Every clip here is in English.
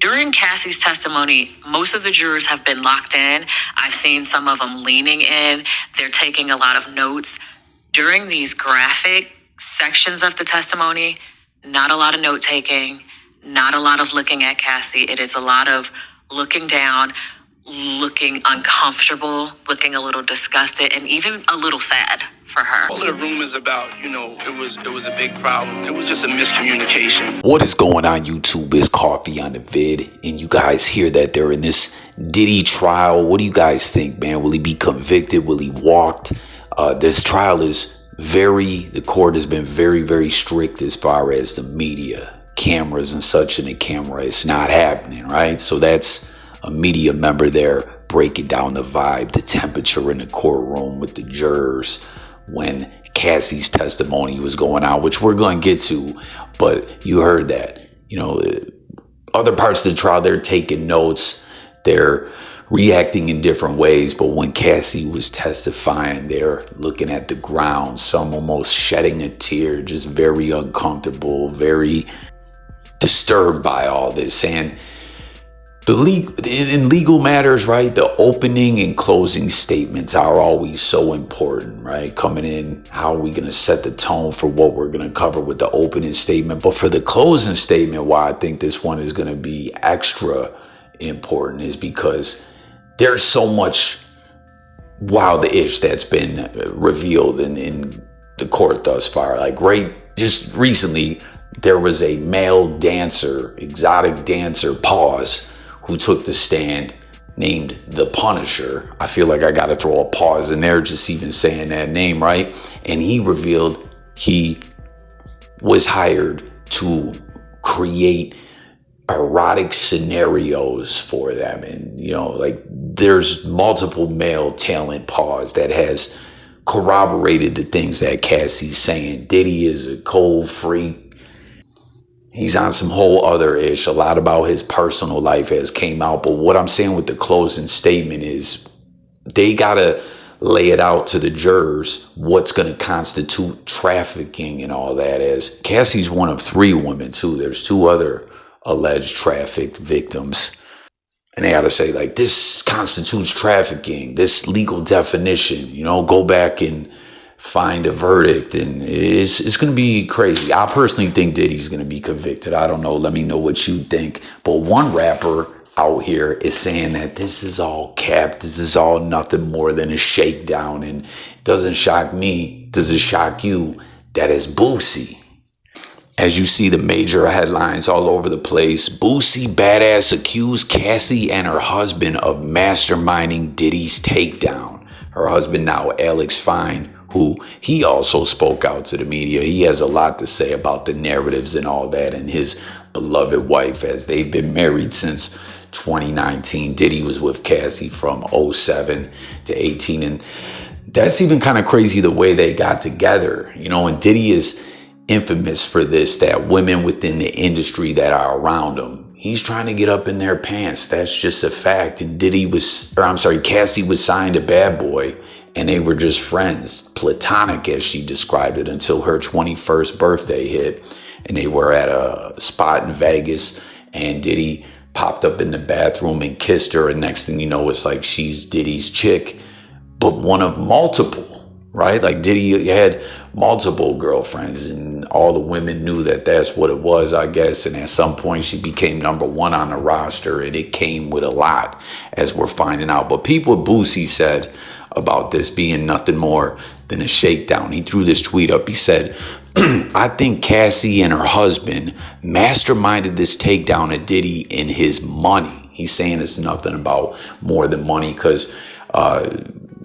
During Cassie's testimony, most of the jurors have been locked in. I've seen some of them leaning in. They're taking a lot of notes. During these graphic sections of the testimony, not a lot of note taking, not a lot of looking at Cassie. It is a lot of looking down, looking uncomfortable, looking a little disgusted, and even a little sad for her. All the rumors about, it was a big problem. It was just a miscommunication. What is going on, YouTube? It's Coffee on the vid, and you guys hear that they're in this Diddy trial. What do you guys think, man? Will he be convicted? Will he walk? This trial is the court has been very, very strict as far as the media, cameras and such in the camera. It's not happening, right? So that's a media member there breaking down the vibe, the temperature in the courtroom with the jurors when Cassie's testimony was going on, which we're going to get to. But you heard that, other parts of the trial, they're taking notes, they're reacting in different ways. But when Cassie was testifying, they're looking at the ground, some almost shedding a tear, just very uncomfortable, very disturbed by all this. And in legal matters, right, the opening and closing statements are always so important, right? Coming in, how are we going to set the tone for what we're going to cover with the opening statement? But for the closing statement, why I think this one is going to be extra important is because there's so much wild-ish that's been revealed in the court thus far. Just recently, there was a male dancer, exotic dancer, who took the stand named The Punisher. I feel like I got to throw a pause in there just even saying that name, right? And he revealed he was hired to create erotic scenarios for them. And, there's multiple male talent that has corroborated the things that Cassie's saying. Diddy is a cold freak. He's on some whole other ish. A lot about his personal life has came out. But what I'm saying with the closing statement is they got to lay it out to the jurors what's going to constitute trafficking and all that. As Cassie's one of 3 women, too. There's 2 other alleged trafficked victims. And they got to say, this constitutes trafficking, this legal definition, go back and find a verdict. And it's going to be crazy. I personally think Diddy's going to be convicted. I don't know. Let me know what you think. But one rapper out here is saying that this is all cap. This is all nothing more than a shakedown. And it doesn't shock me. Does it shock you? That is Boosie. As you see the major headlines all over the place, Boosie badass accused Cassie and her husband of masterminding Diddy's takedown. Her husband now, Alex Fine, who he also spoke out to the media. He has a lot to say about the narratives and all that, and his beloved wife, as they've been married since 2019. Diddy was with Cassie from 07 to 18. And that's even kind of crazy the way they got together, and Diddy is infamous for this, that women within the industry that are around him, he's trying to get up in their pants. That's just a fact. And Cassie was signed to Bad Boy, and they were just friends, platonic as she described it, until her 21st birthday hit. And they were at a spot in Vegas, and Diddy popped up in the bathroom and kissed her. And next thing you know, it's like she's Diddy's chick, but one of multiple. Right? Diddy had multiple girlfriends, and all the women knew that that's what it was, I guess. And at some point, she became number 1 on the roster, and it came with a lot, as we're finding out. But what Boosie said about this being nothing more than a shakedown. He threw this tweet up. He said, I think Cassie and her husband masterminded this takedown of Diddy in his money. He's saying it's nothing about more than money because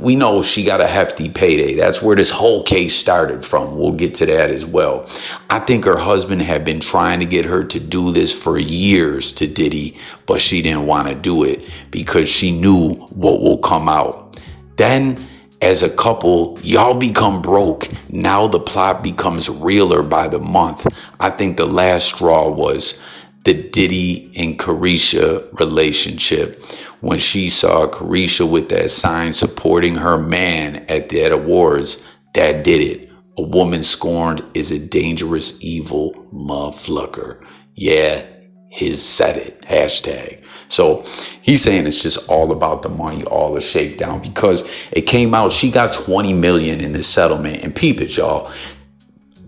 we know she got a hefty payday. That's where this whole case started from. We'll get to that as well. I think her husband had been trying to get her to do this for years to Diddy, but she didn't want to do it because she knew what will come out. Then, as a couple, y'all become broke. Now the plot becomes realer by the month. I think the last straw was the Diddy and Carisha relationship. When she saw Carisha with that sign supporting her man at that awards, that did it. A woman scorned is a dangerous, evil motherfucker. Yeah, his said it hashtag. So he's saying it's just all about the money, all the shakedown, because it came out she got 20 million in this settlement. And peep it, y'all,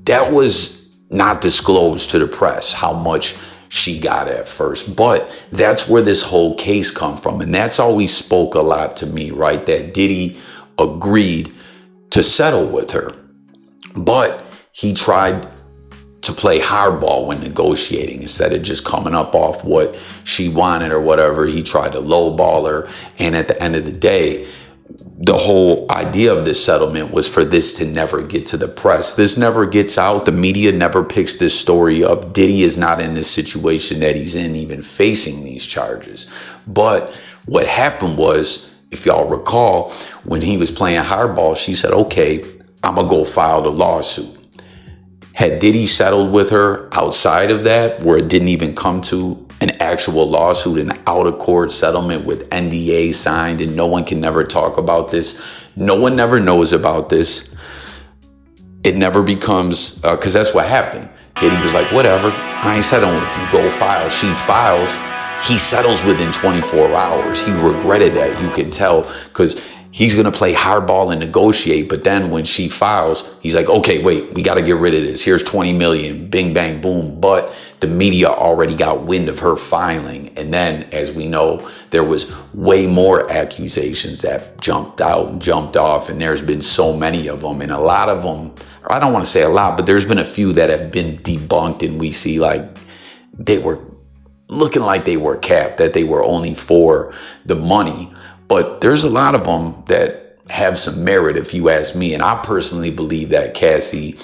that was not disclosed to the press how much she got at first, but that's where this whole case come from. And that's always spoke a lot to me, right? That Diddy agreed to settle with her, but he tried to play hardball when negotiating. Instead of just coming up off what she wanted or whatever, he tried to lowball her. And at the end of the day, the whole idea of this settlement was for this to never get to the press. This never gets out. The media never picks this story up. Diddy is not in this situation that he's in, even facing these charges. But what happened was, if y'all recall, when he was playing hardball, she said, okay, I'm gonna go file the lawsuit. Had Diddy settled with her outside of that, where it didn't even come to an actual lawsuit, an out-of-court settlement with NDA signed, and no one can never talk about this, no one never knows about this, it never becomes, because that's what happened. Diddy was like, whatever, I ain't settling with you, go file. She files, he settles within 24 hours. He regretted that, you can tell, because he's going to play hardball and negotiate. But then when she files, he's like, okay, wait, we got to get rid of this. Here's 20 million, bing, bang, boom. But the media already got wind of her filing. And then, as we know, there was way more accusations that jumped out and jumped off. And there's been so many of them. And a lot of them, or I don't want to say a lot, but there's been a few that have been debunked. And we see like they were looking like they were capped, that they were only for the money. But there's a lot of them that have some merit, if you ask me. And I personally believe that Cassie,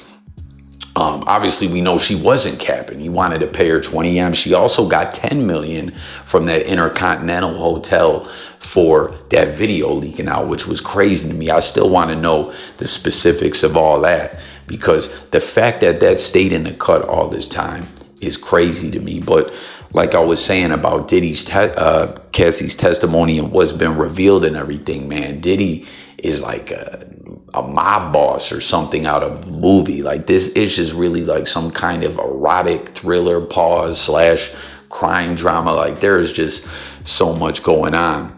obviously we know she wasn't capping. He wanted to pay her 20 M. She also got 10 million from that Intercontinental Hotel for that video leaking out, which was crazy to me. I still want to know the specifics of all that, because the fact that that stayed in the cut all this time is crazy to me. But like I was saying about Diddy's, Cassie's testimony and what's been revealed and everything, man, Diddy is like a mob boss or something out of a movie. Like, this is just really like some kind of erotic thriller pause / crime drama. Like, there is just so much going on.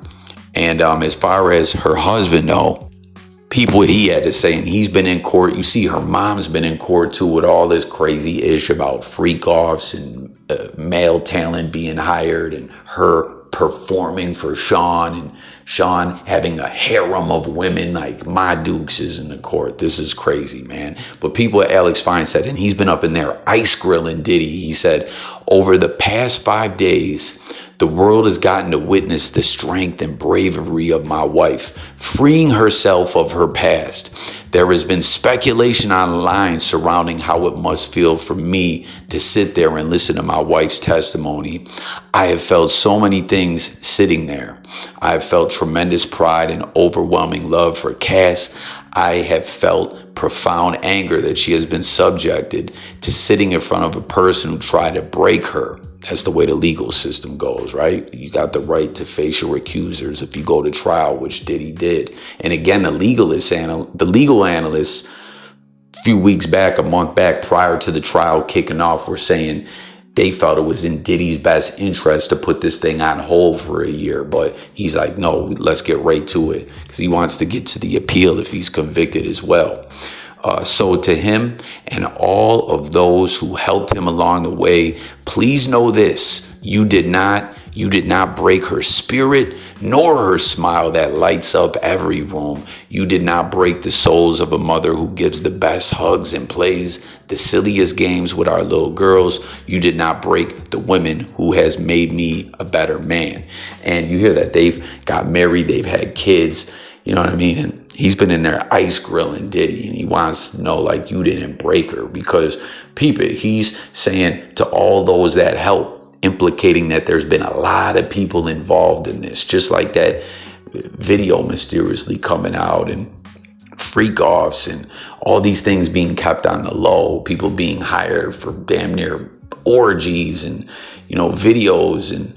And as far as her husband, though, people what he had to say, and he's been in court. You see her mom's been in court too with all this crazy ish about freak offs and male talent being hired, and her performing for Sean, and Sean having a harem of women like my Dukes is in the court. This is crazy, man. But people at Alex Fine said, and he's been up in there ice grilling Diddy. He said, over the past 5 days, the world has gotten to witness the strength and bravery of my wife, freeing herself of her past. There has been speculation online surrounding how it must feel for me to sit there and listen to my wife's testimony. I have felt so many things sitting there. I have felt tremendous pride and overwhelming love for Cass. I have felt profound anger that she has been subjected to sitting in front of a person who tried to break her. That's the way the legal system goes, right? You got the right to face your accusers if you go to trial, which Diddy did. And again, the legal analysts a few weeks back, a month back, prior to the trial kicking off, were saying they felt it was in Diddy's best interest to put this thing on hold for a year. But he's like, no, let's get right to it, because he wants to get to the appeal if he's convicted as well. So to him and all of those who helped him along the way, please know this: you did not break her spirit nor her smile that lights up every room. You did not break the souls of a mother who gives the best hugs and plays the silliest games with our little girls. You did not break the women who has made me a better man. And you hear that they've got married, they've had kids, you know what I mean? And he's been in there ice grilling Diddy, and he wants to know, like, you didn't break her. Because, peep it, he's saying to all those that help, implicating that there's been a lot of people involved in this, just like that video mysteriously coming out, and freak offs and all these things being kept on the low, people being hired for damn near orgies and, you know, videos and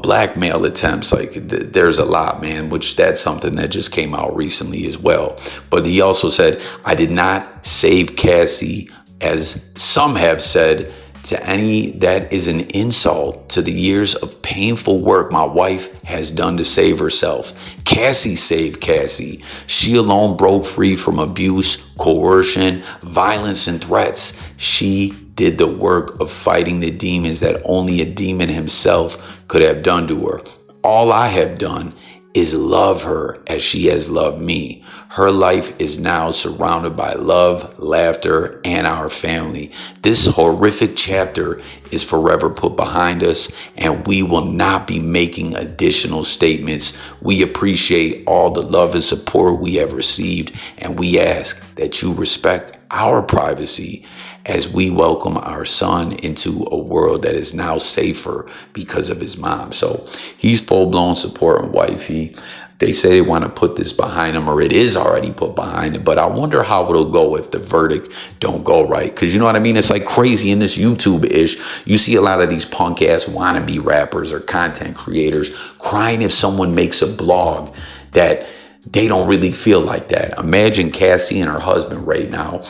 blackmail attempts. Like, there's a lot, man, which that's something that just came out recently as well. But he also said, I did not save Cassie, as some have said To any that is an insult to the years of painful work my wife has done to save herself. Cassie saved Cassie. She alone broke free from abuse, coercion, violence, and threats. She did the work of fighting the demons that only a demon himself could have done to her. All I have done is love her as she has loved me. Her life is now surrounded by love, laughter, and our family. This horrific chapter is forever put behind us, and we will not be making additional statements. We appreciate all the love and support we have received, and we ask that you respect our privacy as we welcome our son into a world that is now safer because of his mom. So he's full-blown supporting wifey. They say they want to put this behind him, or it is already put behind him. But I wonder how it'll go if the verdict don't go right. Because you know what I mean? It's like crazy in this YouTube-ish. You see a lot of these punk-ass wannabe rappers or content creators crying if someone makes a blog that they don't really feel like that. Imagine Cassie and her husband right now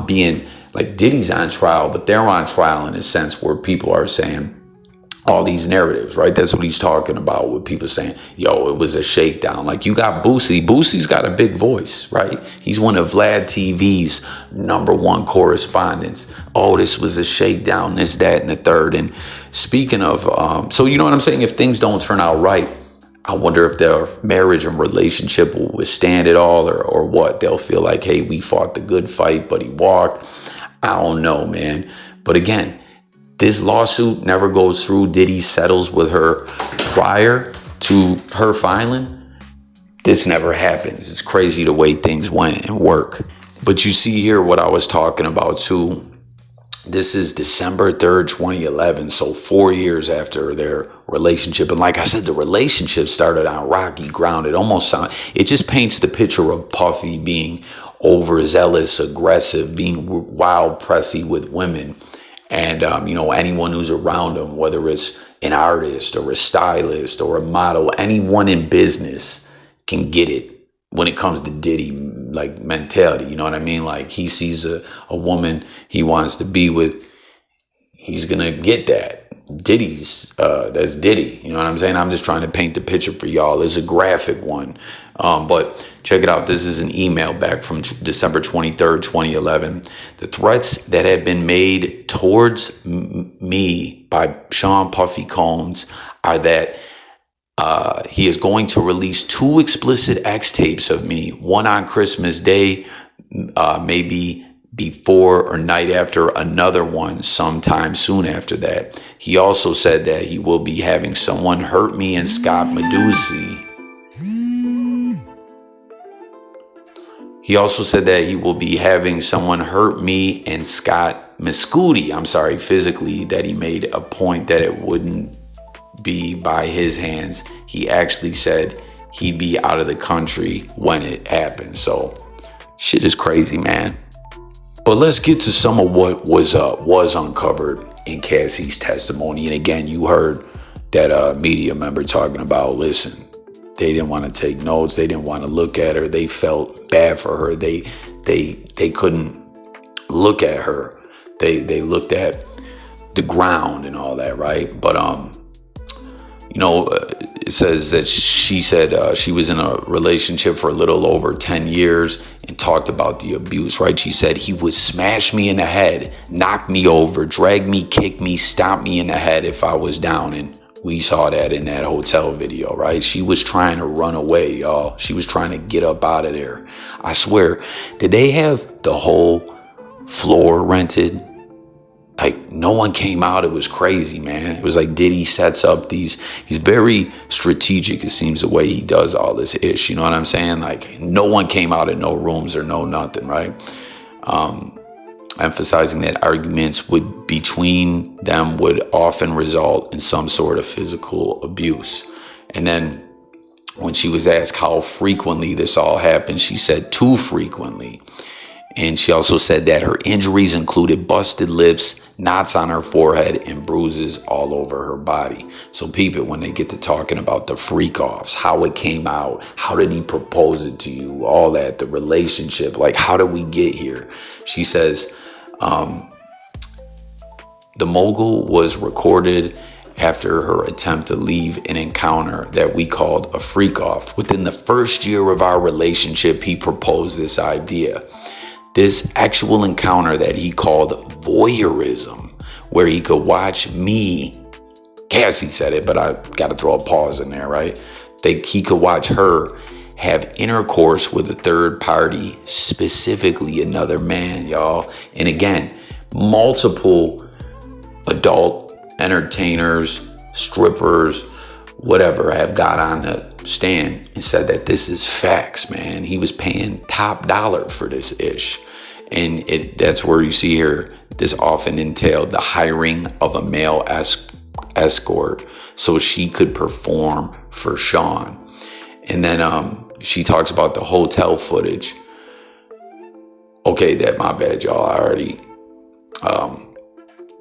being like, Diddy's on trial, but they're on trial in a sense where people are saying all these narratives, right? That's what he's talking about, with people saying, yo, it was a shakedown. Like, you got Boosie. Boosie's got a big voice, right? He's one of Vlad TV's #1 correspondents. Oh, this was a shakedown, this, that, and the third. And speaking of, so you know what I'm saying? If things don't turn out right, I wonder if their marriage and relationship will withstand it all, or what. They'll feel like, hey, we fought the good fight, but he walked. I don't know, man. But again, this lawsuit never goes through. Diddy settles with her prior to her filing. This never happens. It's crazy the way things went and work. But you see here what I was talking about too. This is December 3rd, 2011. So 4 years after their relationship. And like I said, the relationship started on rocky ground. It just paints the picture of Puffy being overzealous, aggressive, being wild, pressy with women. And, anyone who's around him, whether it's an artist or a stylist or a model, anyone in business can get it when it comes to Diddy, like, mentality. You know what I mean? Like, he sees a woman he wants to be with, he's going to get that. That's Diddy. You know what I'm saying? I'm just trying to paint the picture for y'all. It's a graphic one. But check it out. This is an email back from December 23rd, 2011. The threats that have been made towards me by Sean Puffy Combs are that he is going to release 2 explicit X tapes of me, one on Christmas Day, maybe before or night after, another one sometime soon after that. He also said that he will be having someone hurt me and Scott Meduzzi. He also said that he will be having someone hurt me and Scott Mescudi, physically, that he made a point that it wouldn't be by his hands. He actually said he'd be out of the country when it happened. So shit is crazy, man. But let's get to some of what was uncovered in Cassie's testimony. And again, you heard that media member talking about, listen, they didn't want to take notes. They didn't want to look at her. They felt bad for her. They couldn't look at her. They looked at the ground and all that, right? But it says that she said she was in a relationship for a little over 10 years and talked about the abuse, right? She said he would smash me in the head, knock me over, drag me, kick me, stomp me in the head if I was down. And we saw that in that hotel video, right? She was trying to run away, y'all. She was trying to get up out of there. I swear, did they have the whole floor rented? Like, no one came out. It was crazy, man. It was like Diddy sets up he's very strategic, it seems, the way he does all this ish. You know what I'm saying? Like, no one came out in no rooms or no nothing, right? Emphasizing that arguments between them would often result in some sort of physical abuse. And then when she was asked how frequently this all happened, she said too frequently. And she also said that her injuries included busted lips, knots on her forehead, and bruises all over her body. So people, when they get to talking about the freak offs, how it came out, how did he propose it to you, all that, the relationship, like, how did we get here? She says, The mogul was recorded after her attempt to leave an encounter that we called a freak off. Within the first year of our relationship, he proposed this idea. This actual encounter that he called voyeurism, where he could watch me, Cassie said it, but I got to throw a pause in there, right? He could watch her have intercourse with a third party, specifically another man, y'all. And again, multiple adult entertainers, strippers, whatever, have got on the stand and said that this is facts, man. He was paying top dollar for this ish. And that's where you see here, this often entailed the hiring of a male escort so she could perform for Sean. And then she talks about the hotel footage. Okay, my bad, y'all. I already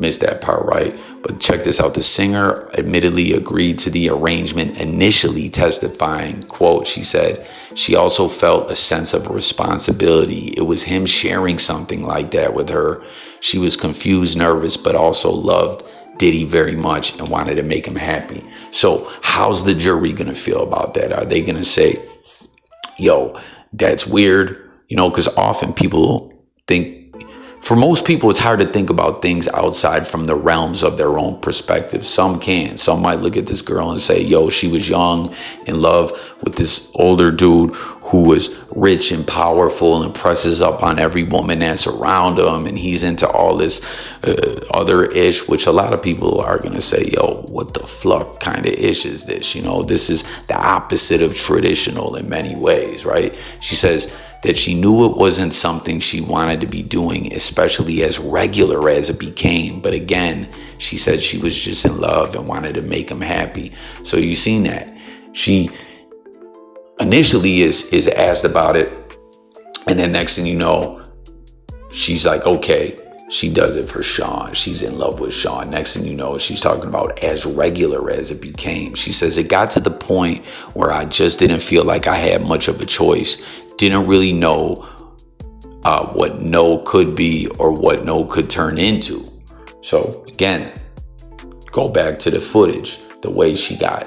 missed that part, right? But check this out. The singer admittedly agreed to the arrangement, initially testifying, quote, she said, she also felt a sense of responsibility. It was him sharing something like that with her. She was confused, nervous, but also loved Diddy very much and wanted to make him happy. So how's the jury going to feel about that? Are they going to say, yo, that's weird? You know, because often people think, for most people, it's hard to think about things outside from the realms of their own perspective. Some can. Some might look at this girl and say, yo, she was young, in love with this older dude who was rich and powerful and presses up on every woman that's around him. And he's into all this other ish, which a lot of people are going to say, yo, what the fuck kind of ish is this? You know, this is the opposite of traditional in many ways, right? She says that she knew it wasn't something she wanted to be doing, especially as regular as it became. But again, she said she was just in love and wanted to make him happy. So you've seen that. She initially is asked about it. And then next thing you know, she's like, okay, she does it for Sean. She's in love with Sean. Next thing you know, she's talking about as regular as it became. She says, it got to the point where I just didn't feel like I had much of a choice. Didn't really know what no could be or what no could turn into. So again, go back to the footage, the way she got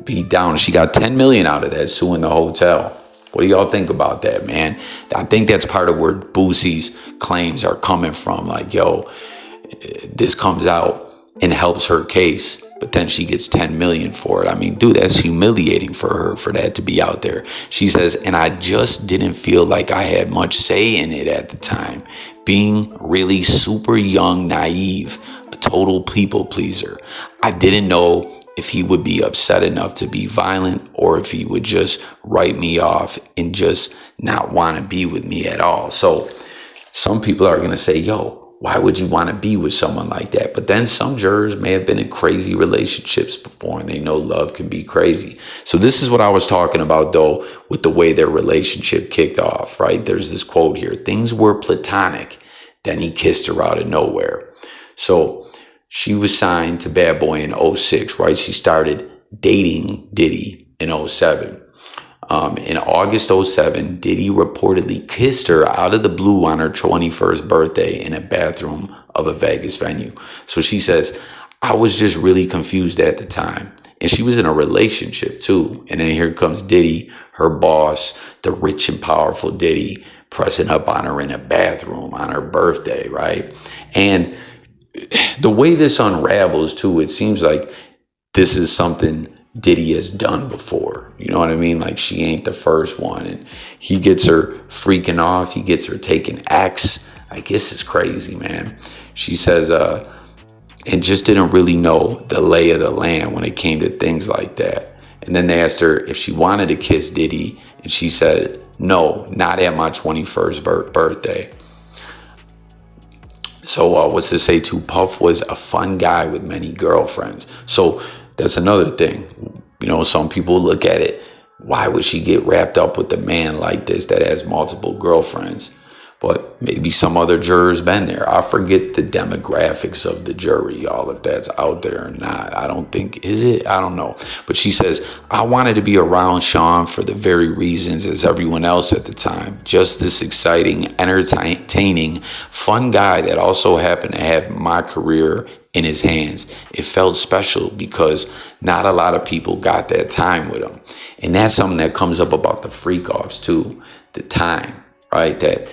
beat down. She got 10 million out of that, suing the hotel. What do y'all think about that, man? I think that's part of where Boosie's claims are coming from. Like, yo, this comes out and helps her case, but then she gets 10 million for it. I mean, dude, that's humiliating for her, for that to be out there. She says, and I just didn't feel like I had much say in it at the time. Being really super young, naive, a total people pleaser. I didn't know if he would be upset enough to be violent or if he would just write me off and just not want to be with me at all. So some people are going to say, yo, why would you want to be with someone like that? But then some jurors may have been in crazy relationships before and they know love can be crazy. So this is what I was talking about, though, with the way their relationship kicked off, right? There's this quote here. Things were platonic. Then he kissed her out of nowhere. So she was signed to Bad Boy in 06, right? She started dating Diddy in 07. In August 07, Diddy reportedly kissed her out of the blue on her 21st birthday in a bathroom of a Vegas venue. So she says, I was just really confused at the time. And she was in a relationship too. And then here comes Diddy, her boss, the rich and powerful Diddy, pressing up on her in a bathroom on her birthday, right? And the way this unravels too, it seems like this is something Diddy has done before. You know what I mean? Like, she ain't the first one. And he gets her freaking off. He gets her taking acts. Like, this is crazy, man. She says, and just didn't really know the lay of the land when it came to things like that. And then they asked her if she wanted to kiss Diddy. And she said, no, not at my 21st birthday. So what's to say too? Puff was a fun guy with many girlfriends. So that's another thing. You know, some people look at it. Why would she get wrapped up with a man like this that has multiple girlfriends? But maybe some other jurors been there. I forget the demographics of the jury, y'all, if that's out there or not. I don't think, is it? I don't know. But she says, I wanted to be around Sean for the very reasons as everyone else at the time. Just this exciting, entertaining, fun guy that also happened to have my career in his hands. It felt special because not a lot of people got that time with him. And that's something that comes up about the freak offs too. The time, right? That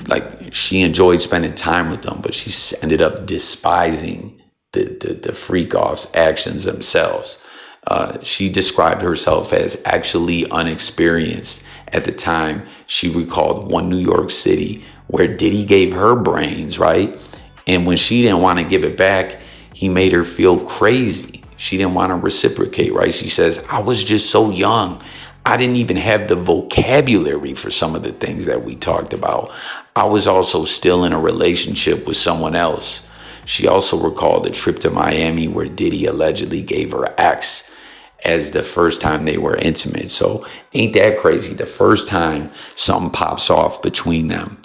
like she enjoyed spending time with them, but she ended up despising the freak offs actions themselves. She described herself as actually unexperienced at the time. She recalled one New York City where Diddy gave her brains, right? And when she didn't want to give it back, he made her feel crazy. She didn't want to reciprocate, right? She says, I was just so young. I didn't even have the vocabulary for some of the things that we talked about. I was also still in a relationship with someone else. She also recalled a trip to Miami where Diddy allegedly gave her ex as the first time they were intimate. So ain't that crazy? The first time something pops off between them,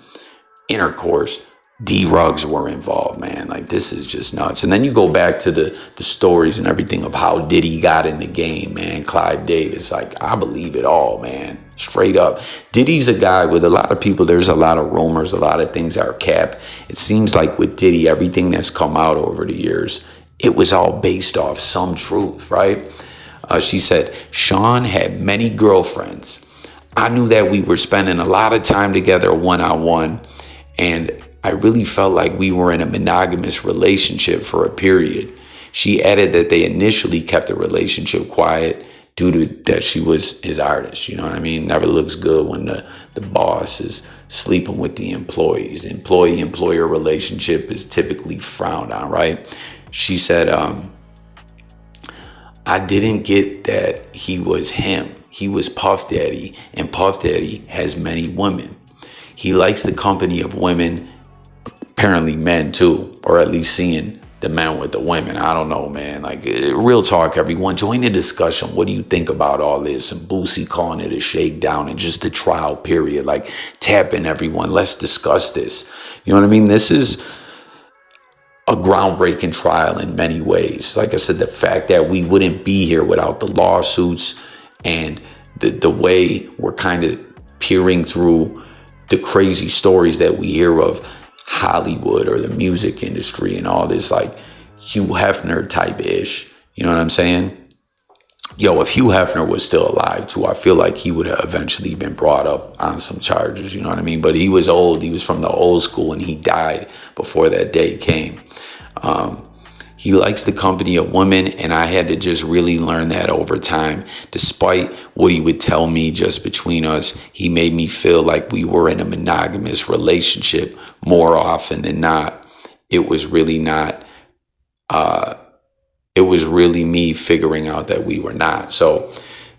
intercourse, D-Rugs were involved, man. Like, this is just nuts. And then you go back to the stories and everything of how Diddy got in the game, man. Clive Davis, like, I believe it all, man. Straight up. Diddy's a guy with a lot of people. There's a lot of rumors, a lot of things are capped. It seems like with Diddy, everything that's come out over the years, it was all based off some truth, right? She said, Sean had many girlfriends. I knew that we were spending a lot of time together one-on-one, and I really felt like we were in a monogamous relationship for a period. She added that they initially kept the relationship quiet due to that she was his artist. You know what I mean? Never looks good when the boss is sleeping with the employees. Employee-employer relationship is typically frowned on, right? She said, I didn't get that he was him. He was Puff Daddy, and Puff Daddy has many women. He likes the company of women, apparently men too, or at least seeing the men with the women. I don't know, man. Like, real talk, everyone. Join the discussion. What do you think about all this? And Boosie calling it a shakedown and just the trial period. Like, tap in, everyone. Let's discuss this. You know what I mean? This is a groundbreaking trial in many ways. Like I said, the fact that we wouldn't be here without the lawsuits and the way we're kind of peering through the crazy stories that we hear of Hollywood or the music industry and all this, like Hugh Hefner type ish. You know what I'm saying? Yo, if Hugh Hefner was still alive too, I feel like he would have eventually been brought up on some charges. You know what I mean? But he was old. He was from the old school and he died before that day came. He likes the company of women, and I had to just really learn that over time. Despite what he would tell me just between us, he made me feel like we were in a monogamous relationship more often than not. It was really not, it was really me figuring out that we were not. So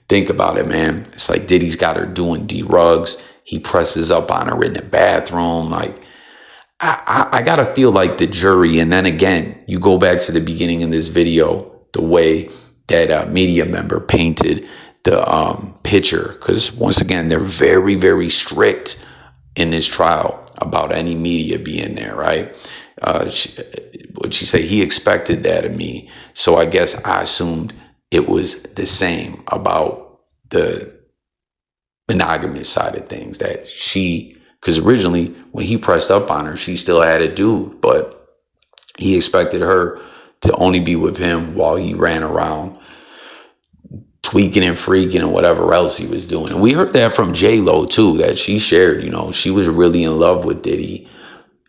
think about it, man. It's like Diddy's got her doing D-Rugs. He presses up on her in the bathroom. Like, I gotta feel like the jury. And then again, you go back to the beginning of this video, the way that a media member painted the picture, because once again, they're very, very strict in this trial about any media being there, right? What'd she say? He expected that of me. So I guess I assumed it was the same about the monogamous side of things, that she, because originally when he pressed up on her, she still had a dude, but he expected her to only be with him while he ran around tweaking and freaking and whatever else he was doing. And we heard that from J-Lo too, that she shared, you know, she was really in love with Diddy,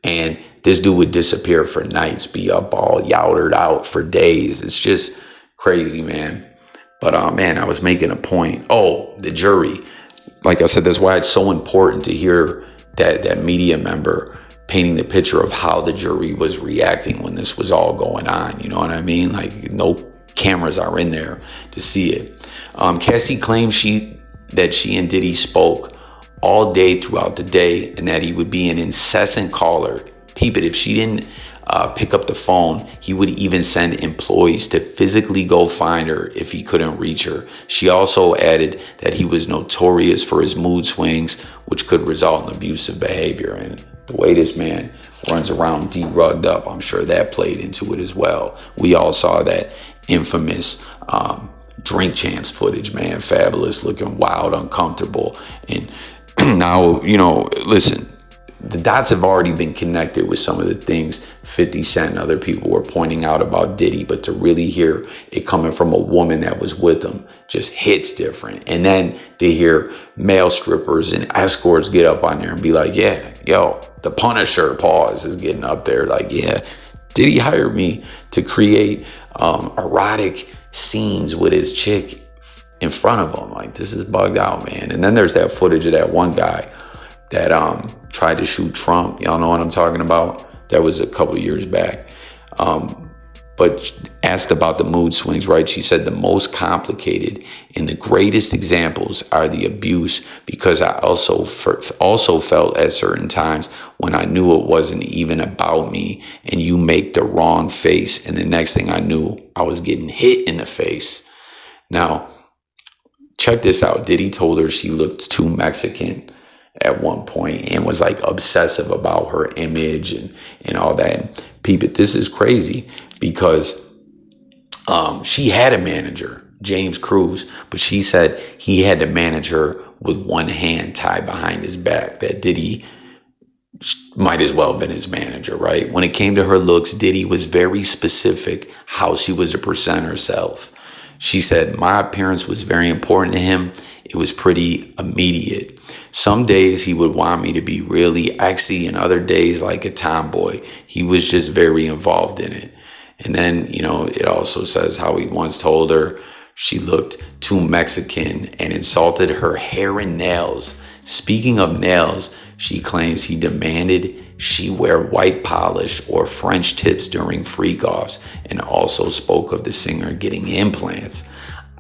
and this dude would disappear for nights, be up all yowdered out for days. It's just crazy, man. But man, I was making a point. Oh, the jury. Like I said, that's why it's so important to hear that media member painting the picture of how the jury was reacting when this was all going on. You know what I mean? Like, no cameras are in there to see it. Cassie claims that she and Diddy spoke all day throughout the day, and that he would be an incessant caller. Peep it, if she didn't pick up the phone, he would even send employees to physically go find her if he couldn't reach her. She also added that he was notorious for his mood swings, which could result in abusive behavior. And the way this man runs around de-rugged up, I'm sure that played into it as well. We all saw that infamous Drink Champs footage, man. Fabulous, looking wild, uncomfortable. And now, you know, listen, the dots have already been connected with some of the things 50 Cent and other people were pointing out about Diddy, but to really hear it coming from a woman that was with him just hits different. And then to hear male strippers and escorts get up on there and be like, yeah, yo, the Punisher, pause, is getting up there like, yeah, Diddy hired me to create erotic scenes with his chick in front of him. Like, this is bugged out, man. And then there's that footage of that one guy that tried to shoot Trump. Y'all know what I'm talking about? That was a couple years back. But asked about the mood swings, right? She said the most complicated and the greatest examples are the abuse, because I also felt at certain times when I knew it wasn't even about me, and you make the wrong face, and the next thing I knew, I was getting hit in the face. Now, check this out. Diddy told her she looked too Mexican at one point and was like obsessive about her image and all that. And peep it, this is crazy because she had a manager, James Cruz, but she said he had to manage her with one hand tied behind his back, that Diddy might as well have been his manager, right? When it came to her looks, Diddy was very specific how she was to present herself. She said, my appearance was very important to him. It was pretty immediate. Some days he would want me to be really exy, and other days like a tomboy. He was just very involved in it. And then, you know, it also says how he once told her she looked too Mexican and insulted her hair and nails. Speaking of nails, she claims he demanded she wear white polish or French tips during freak-offs, and also spoke of the singer getting implants.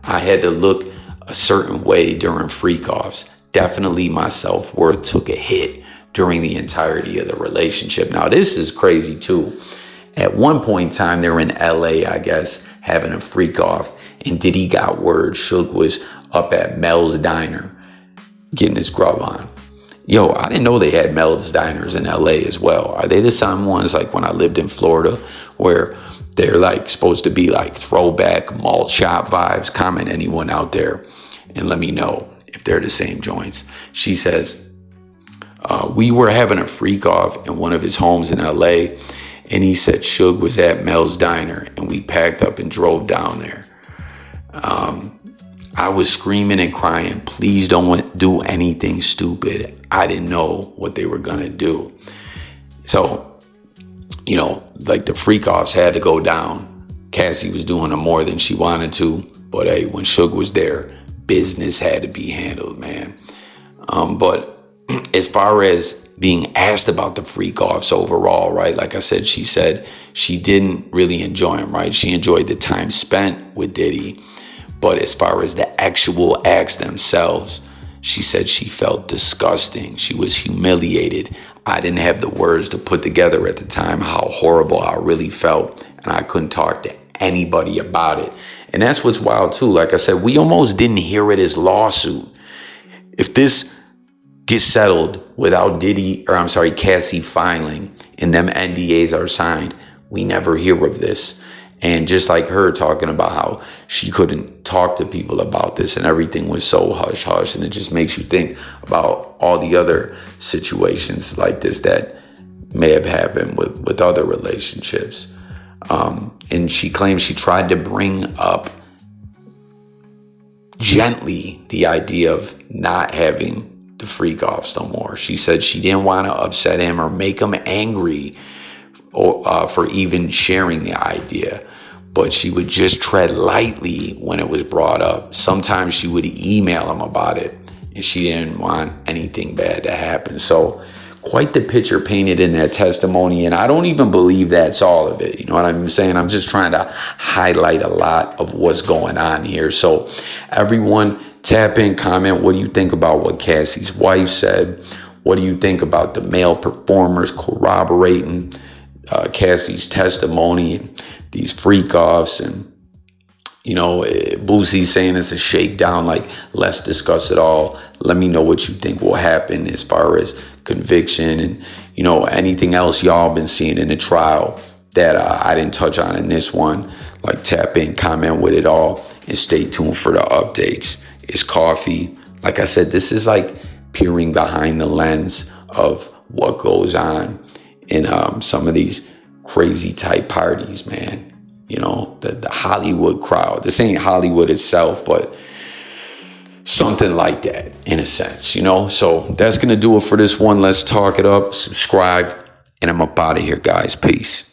I had to look a certain way during freak-offs. Definitely my self-worth took a hit during the entirety of the relationship. Now, this is crazy too. At one point in time, they were in LA, I guess, having a freak-off, and Diddy got word Suge was up at Mel's Diner getting his grub on. Yo, I didn't know they had Mel's Diners in LA as well. Are they the same ones like when I lived in Florida, where they're like supposed to be like throwback malt shop vibes? Comment anyone out there and let me know if they're the same joints. She says, we were having a freak off in one of his homes in LA, and he said Suge was at Mel's Diner, and we packed up and drove down there. I was screaming and crying, please don't do anything stupid. I didn't know what they were gonna do. So, you know, like the freak-offs had to go down. Cassie was doing them more than she wanted to, but hey, when Suge was there, business had to be handled, man. But as far as being asked about the freak-offs overall, right, like I said she didn't really enjoy them, right? She enjoyed the time spent with Diddy. But as far as the actual acts themselves, she said she felt disgusting. She was humiliated. I didn't have the words to put together at the time how horrible I really felt, and I couldn't talk to anybody about it. And that's what's wild too. Like I said, we almost didn't hear it as lawsuit. If this gets settled without Cassie filing and them NDAs are signed, we never hear of this. And just like her talking about how she couldn't talk to people about this and everything was so hush hush, and it just makes you think about all the other situations like this that may have happened with other relationships. And she claims she tried to bring up gently the idea of not having the freak offs no more. She said she didn't want to upset him or make him angry or for even sharing the idea, but she would just tread lightly when it was brought up. Sometimes she would email him about it, and she didn't want anything bad to happen. So quite the picture painted in that testimony, and I don't even believe that's all of it. You know what I'm saying? I'm just trying to highlight a lot of what's going on here. So everyone tap in, comment. What do you think about what Cassie's wife said? What do you think about the male performers corroborating Cassie's testimony and these freak-offs? And, you know, Boosie saying it's a shakedown, like, let's discuss it all. Let me know what you think will happen as far as conviction and, you know, anything else y'all been seeing in the trial that I didn't touch on in this one. Like, tap in, comment with it all, and stay tuned for the updates. It's coffee. Like I said, this is like peering behind the lens of what goes on in some of these crazy type parties, man. You know, the Hollywood crowd. This ain't Hollywood itself, but something like that in a sense, you know. So that's gonna do it for this one. Let's talk it up. Subscribe, and I'm up out of here, guys. Peace.